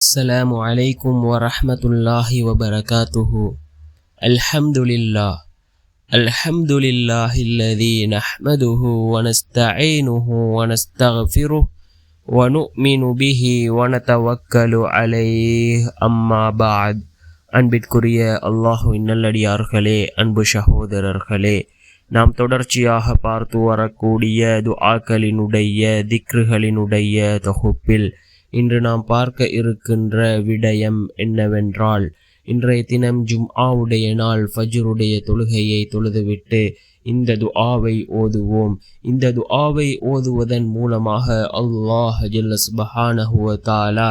السلام عليكم ورحمة الله وبركاته. الحمد لله الذي نحمده ونستعينه ونستغفره ونؤمن به ونتوكل عليه أما بعد. அன்பிற்குரிய அல்லாஹ்வின் நல்லடியார்களே, அன்பு சகோதரர்களே, நாம் தொடர்ச்சியாக பார்த்து வரக்கூடிய துஆக்களினுடைய திக்ருகளினுடைய தொகுப்பில் இன்று நாம் பார்க்க இருக்கின்ற விடயம் என்னவென்றால், இன்றைய தினம் ஜும்ஆவுடைய நாள் ஃபஜ்ருடைய தொழுகையை தொழுதுவிட்டு இந்த துஆவை ஓதுவோம். இந்த துஆவை ஓதுவதன் மூலமாக அல்லாஹ் ஜல்ல சுப்ஹானஹு வ தஆலா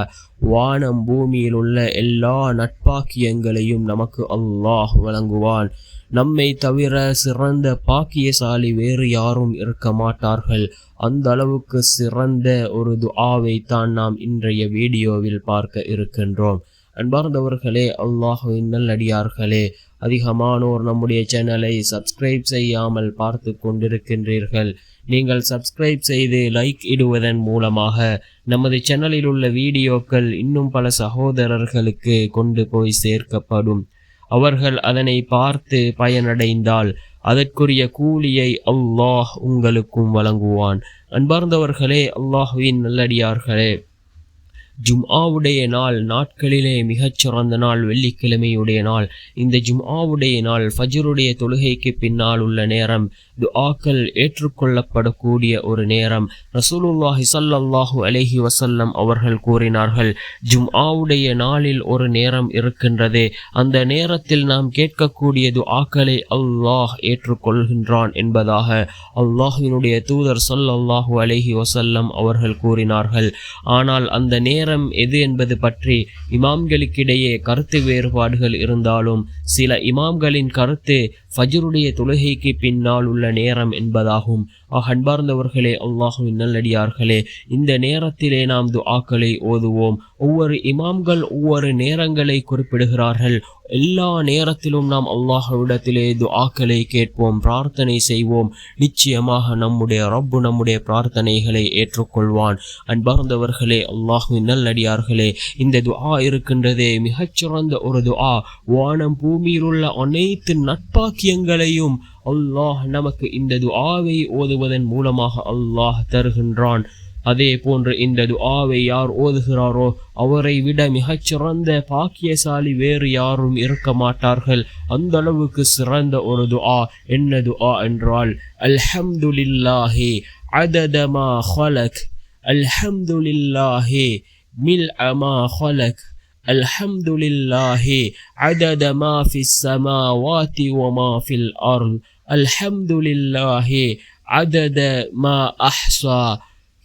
வானம் பூமியில் உள்ள எல்லா நட்பாக்கியங்களையும் நமக்கு அல்லாஹ் வழங்குவான். நம்மை தவிர சிறந்த பாக்கியசாலி வேறு யாரும் இருக்க மாட்டார்கள். அந்த அளவுக்கு சிறந்த ஒரு துஆவை தான் நாம் இன்றைய வீடியோவில் பார்க்க இருக்கின்றோம். அன்பார்ந்தவர்களே, அல்லாஹ்வின் நல்லடியார்களே, அதிகமானோர் நம்முடைய சேனலை சப்ஸ்கிரைப் செய்யாமல் பார்த்து கொண்டிருக்கின்றீர்கள். நீங்கள் சப்ஸ்கிரைப் செய்து லைக் இடுவதன் மூலமாக நமது சேனலில் உள்ள வீடியோக்கள் இன்னும் பல சகோதரர்களுக்கு கொண்டு போய் சேர்க்கப்படும். அவர்கள் அதனை பார்த்து பயனடைந்தால் அதற்குரிய கூலியை அல்லாஹ் உங்களுக்கும் வழங்குவான். அன்பார்ந்தவர்களே, அல்லாஹ்வின் நல்லடியார்களே, ஜும்ஆவுடைய நாட்களிலே மிகச்சிறந்த நாள் வெள்ளிக்கிழமையுடைய நாள். இந்த ஜும்ஆவுடைய நாள் ஃபஜ்ருடைய தொழுகைக்கு பின்னால் உள்ள நேரம் துஆக்கள் ஏற்றுக்கொள்ளப்படக்கூடிய ஒரு நேரம். ரசூலுல்லாஹி ஸல்லல்லாஹு அலைஹி வஸல்லம் அவர்கள் கூறினார்கள், ஜும்ஆவுடைய நாளில் ஒரு நேரம் இருக்கின்றது, அந்த நேரத்தில் நாம் கேட்கக்கூடிய துஆக்களை அல்லாஹ் ஏற்றுக்கொள்கின்றான் என்பதாக அல்லாஹ்வினுடைய தூதர் ஸல்லல்லாஹு அலைஹி வஸல்லம் அவர்கள் கூறினார்கள். ஆனால் அந்த நேரம் எது என்பது பற்றி இமாம்களுக்கிடையே கருத்து வேறுபாடுகள் இருந்தாலும் சில இமாம்களின் கருத்து ஃபஜ்ருடைய தொழுகைக்கு பின்னால் உள்ள நேரம் என்பதாகும். அன்பார்ந்தவர்களே, அல்லாஹ்வின் நல்லடியார்களே, இந்த நேரத்திலே நாம் துஆக்களை ஓதுவோம். ஒவ்வொரு இமாம்கள் ஒவ்வொரு நேரங்களை குறிப்பிடுகிறார்கள். எல்லா நேரத்திலும் நாம் அல்லாஹ்விடத்திலே துஆக்களை கேட்போம், பிரார்த்தனை செய்வோம். நிச்சயமாக நம்முடைய ரப்பு நம்முடைய பிரார்த்தனைகளை ஏற்றுக்கொள்வான். அன்பார்ந்தவர்களே, அல்லாஹ்வின் நல்லடியார்களே, இந்த துஆ இருக்கின்றதே மிகச்சிறந்த ஒரு துஆ. வானம் பூமியில் உள்ள அனைத்து நட்பாக்கியங்களையும் அல்லாஹ் நமக்கு இந்த துஆவை ஓதுவதன் மூலமாக அல்லாஹ் தருகின்றான். அதே போன்று இந்த துஆவை யார் ஓதுகிறாரோ அவரை விட மிகச்சிறந்த பாக்கியசாலி வேறு யாரும் இருக்க மாட்டார்கள். அந்த அளவுக்கு சிறந்த ஒரு துஆ. என்ன துஆ என்றால், அல்ஹம்துலில்லாஹி அதத மா ஹலக், அல்ஹம்துலில்லாஹி மில்அ மா ஹலக், அல்ஹம்துலில்லாஹி அதத மா ஃபிஸ் ஸமாவாதி வ மா ஃபில் அர்த், அல்ஹம்துலில்லாஹி அதத மா அஹ்ஸா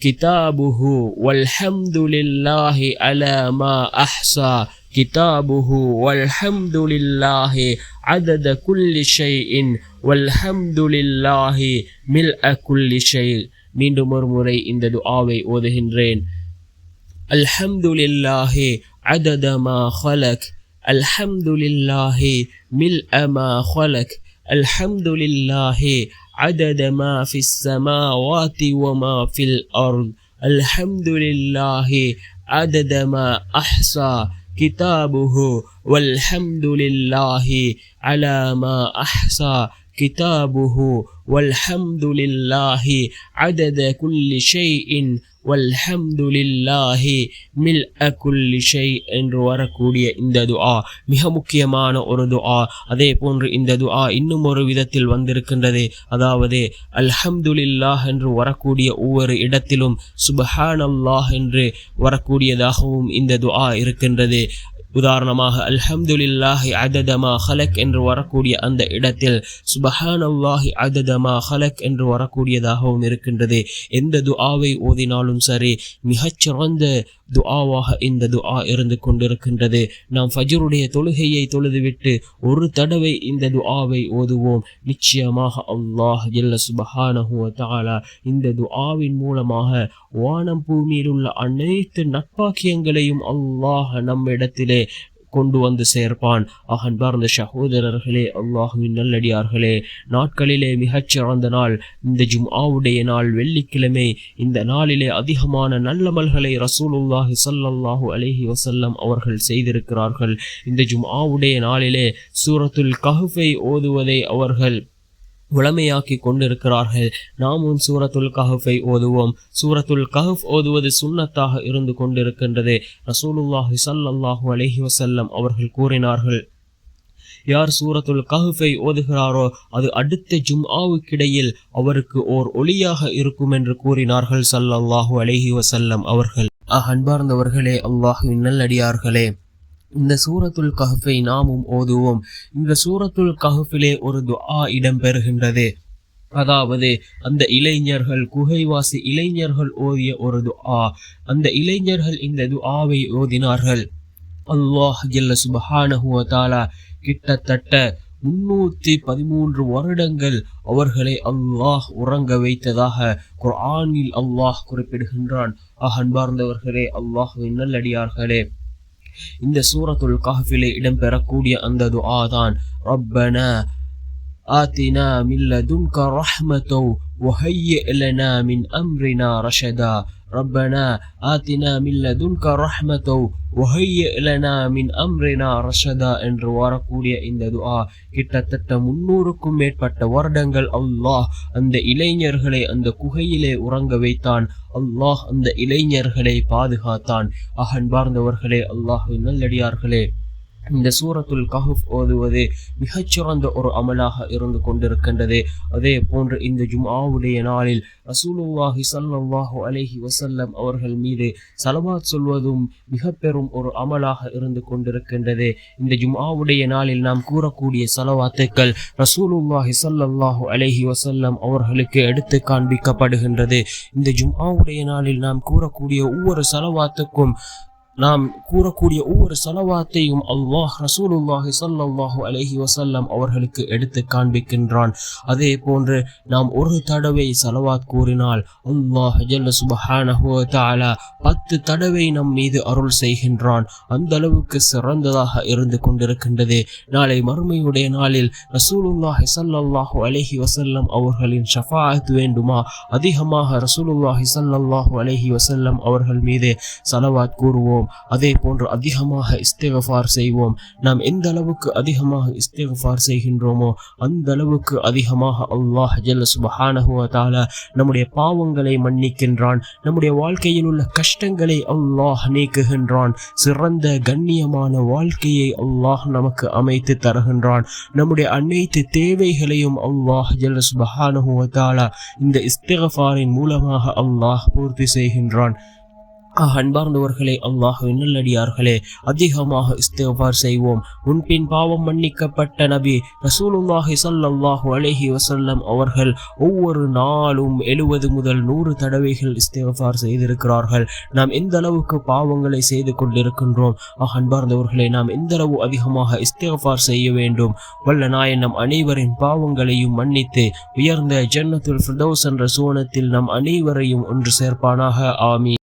கிதாபுஹு வல்ஹம்துலில்லாஹி அலா மா அஹ்ஸா கிதாபுஹு வல்ஹம்துலில்லாஹி அதத குல்லி ஷைஇன் வல்ஹம்துலில்லாஹி மில்அ குல்லி ஷை. மீண்டும் ஒரு முறை இந்த துஆவை ஓதுகின்றேன். அல்ஹம்துலில்லாஹி அதத மா ஹலக், அல்ஹம்துலில்லாஹி மில்அ மா ஹலக், அல்ஹம்துலில்லாஹி عدد ما في السماوات وما في الأرض، الحمد لله عدد ما أحصى كتابه والحمد لله على ما أحصى كتابه والحمد لله عدد كل شيء வல்ஹம்துலில்லாஹி மில்அ குல்லி ஷை என்று வரக்கூடிய இந்த துஆ மிக முக்கியமான ஒரு துஆ. அதே போன்று இந்த துஆ இன்னும் ஒரு விதத்தில் வந்திருக்கின்றது. அதாவது அல்ஹம்துலில்லாஹ் என்று வரக்கூடிய ஒவ்வொரு இடத்திலும் சுப்ஹானல்லாஹ் என்று வரக்கூடியதாகவும் இந்த துஆ இருக்கின்றது. உதாரணமாக அல்ஹம்துலில்லாஹி அதத மா ஹலக் என்று வரக்கூடிய அந்த இடத்தில் சுப்ஹானல்லாஹி அதத மா ஹலக் என்று வரக்கூடியதாகவும் இருக்கின்றது. எந்த துஆவை ஓதினாலும் சரி மிகச்சிறந்த துஆவாக இந்த துஆ இருந்து கொண்டிருக்கின்றது. நாம் ஃபஜ்ருடைய தொழுகையை தொழுதுவிட்டு ஒரு தடவை இந்த துஆவை ஓதுவோம். நிச்சயமாக அல்லாஹ் ஜல்ல சுப்ஹானஹு வ தஆலா இந்த துஆவின் மூலமாக வானம் பூமியில் உள்ள அனைத்து நட்பாக்கியங்களையும் அல்லாஹ் நம்மிடத்திலே கொண்டு வந்து சேர்ப்பான். அன்பார்ந்த சகோதரர்களே, அல்லாஹுவின் நல்லடியார்களே, நாட்களிலே மிகச்சிறந்த நாள் இந்த ஜும்ஆவுடைய நாள், வெள்ளிக்கிழமை. இந்த நாளிலே அதிகமான நல்லமல்களை ரசூலுல்லாஹி ஸல்லல்லாஹு அலைஹி வஸல்லம் அவர்கள் செய்திருக்கிறார்கள். இந்த ஜும்ஆவுடைய நாளிலே சூரத்துல் கஹ்ஃபை ஓதுவதை அவர்கள் வளமையாக்கி கொண்டிருக்கிறார்கள். நாமும் சூரத்துல் கஹ்ஃபை ஓதுவோம். சூரத்துல் கஹ்ஃப் ஓதுவது சுன்னத்தாக இருந்து கொண்டிருக்கின்றது. ரசூலுல்லாஹி ஸல்லல்லாஹு அலைஹி வஸல்லம் அவர்கள் கூறினார்கள், யார் சூரத்துல் கஹ்ஃபை ஓதுகிறாரோ அது அடுத்த ஜும்ஆவுக்கிடையில் அவருக்கு ஓர் ஒளியாக இருக்கும் என்று கூறினார்கள் ஸல்லல்லாஹு அலைஹி வஸல்லம் அவர்கள். அன்பார்ந்தவர்களே, அல்லாஹ்வின் நல்லடியார்களே, இந்த சூரத்துல் கஹ்ஃபை நாமும் ஓதுவோம். இந்த சூரத்துல் கஹ்ஃபிலே ஒரு துஆ இடம்பெறுகின்றது. அதாவது அந்த இளைஞர்கள், குகைவாசி இளைஞர்கள் ஓதிய ஒரு துஆ. அந்த இளைஞர்கள் இந்த துஆவை ஓதினார்கள். அல்லாஹ் ஜல்ல சுப்ஹானஹு வ தஆலா கிட்டத்தட்ட 313 வருடங்கள் அவர்களை அல்லாஹ் உறங்க வைத்ததாக குர்ஆனில் அல்லாஹ் குறிப்பிடுகின்றான். அன்பார்ந்தவர்களே, அல்லாஹ்வின் நல்லடியார்களே, இந்த சூரத்துல் கஹ்ஃபிலே இடம்பெறக்கூடிய அந்த துஆ தான், ரப்பனா ஆத்தினா மின் லதுன்க ரஹ்மத்தன் வஹய்யிஅ் லனா மின் அம்ரினா ரஷதா. ரப்பனா ஆத்தினா மின் லதுன்க ரஹ்மத்தன் வஹய்யிஅ் லனா மின் அம்ரினா ரஷதா என்று வரக்கூடிய இந்த துஆ கிட்டத்தட்ட 300க்கும் மேற்பட்ட வருடங்கள் அல்லாஹ் அந்த இளைஞர்களை அந்த குகையிலே உறங்க வைத்தான். அல்லாஹ் அந்த இளைஞர்களை பாதுகாத்தான். அன்பார்ந்தவர்களே, அல்லாஹ்வின் நல்லடியார்களே, இந்த சூரத்துல் கஹ்ஃப் ஓதுவது மிகச்சிறந்த ஒரு அமலாக இருந்து கொண்டிருக்கின்றது. அதே போன்று இந்த ஜும்ஆவுடைய நாளில் ரசூலுல்லாஹி ஸல்லல்லாஹு அலைஹி வஸல்லம் அவர்கள் மீது ஸலவாத் சொல்வதும் மிக பெரும் ஒரு அமலாக இருந்து கொண்டிருக்கின்றது. இந்த ஜும்ஆவுடைய நாளில் நாம் கூறக்கூடிய ஸலவாத்துக்கள் ரசூலுல்லாஹி ஸல்லல்லாஹு அலைஹி வஸல்லம் அவர்களுக்கு எடுத்து காண்பிக்கப்படுகின்றது. இந்த ஜும்ஆவுடைய நாளில் நாம் கூறக்கூடிய ஒவ்வொரு ஸலவாத்துக்கும் ஸலவாத்தையும் அல்லாஹ் ரசூலுல்லாஹி ஸல்லல்லாஹு அலைஹி வஸல்லம் அவர்களுக்கு எடுத்து காண்பிக்கின்றான். அதே போன்று நாம் ஒரு தடவை ஸலவாத் கூறினால் அல்லாஹ் ஜல்ல சுப்ஹானஹு வ தஆலா 10 தடவை நம் மீது அருள் செய்கின்றான். அந்த அளவுக்கு சிறந்ததாக இருந்து கொண்டிருக்கின்றது. நாளை மறுமையுடைய நாளில் ரசூலுல்லாஹி ஸல்லல்லாஹு அலைஹி வஸல்லம் அவர்களின் ஷஃபாஅத் வேண்டுமா, அதிகமாக ரசூலுல்லாஹி ஸல்லல்லாஹு அலைஹி வஸல்லம் அவர்கள் மீது ஸலவாத் கூறுவோம். அதே போன்று அதிகமாக இஸ்திக்ஃபார் செய்வோம். நாம் எந்த அளவுக்கு அதிகமாக இஸ்திக்ஃபார் செய்கின்றோமோ அந்த அளவுக்கு அதிகமாக அல்லாஹ் ஜல்ல சுப்ஹானஹு வ தஆலா நம்முடைய பாவங்களை மன்னிக்கின்றான். நம்முடைய வாழ்க்கையில் உள்ள கஷ்டங்களை அல்லாஹ் நீக்குகின்றான். சிறந்த கண்ணியமான வாழ்க்கையை அல்லாஹ் நமக்கு அமைத்து தருகின்றான். நம்முடைய அனைத்து தேவைகளையும் அல்லாஹ் ஜல்ல சுப்ஹானஹு வ தஆலா இந்த இஸ்திக்ஃபாரின் மூலமாக அல்லாஹ் பூர்த்தி செய்கின்றான். அன்பார்ந்தவர்களே, அல்லாஹ்வின் நல்லடியார்களே, அதிகமாக இஸ்திக்ஃபார் செய்வோம். முன்பின் பாவம் மன்னிக்கப்பட்ட நபி ரசூலுல்லாஹி ஸல்லல்லாஹு அலைஹி வஸல்லம் அவர்கள் ஒவ்வொரு நாளும் 70 முதல் 100 தடவைகள் இஸ்திக்ஃபார் செய்திருக்கிறார்கள். நாம் எந்த அளவுக்கு பாவங்களை செய்து கொண்டிருக்கின்றோம். அன்பார்ந்தவர்களே, நாம் எந்த அளவு அதிகமாக இஸ்திக்ஃபார் செய்ய வேண்டும். வல்ல நாயன் நம் அனைவரின் பாவங்களையும் மன்னித்து உயர்ந்த ஜன்னத்துல் ஃபிர்தௌஸ் என்ற சுவனத்தில் நம் அனைவரையும் ஒன்று சேர்ப்பானாக. ஆமீன்.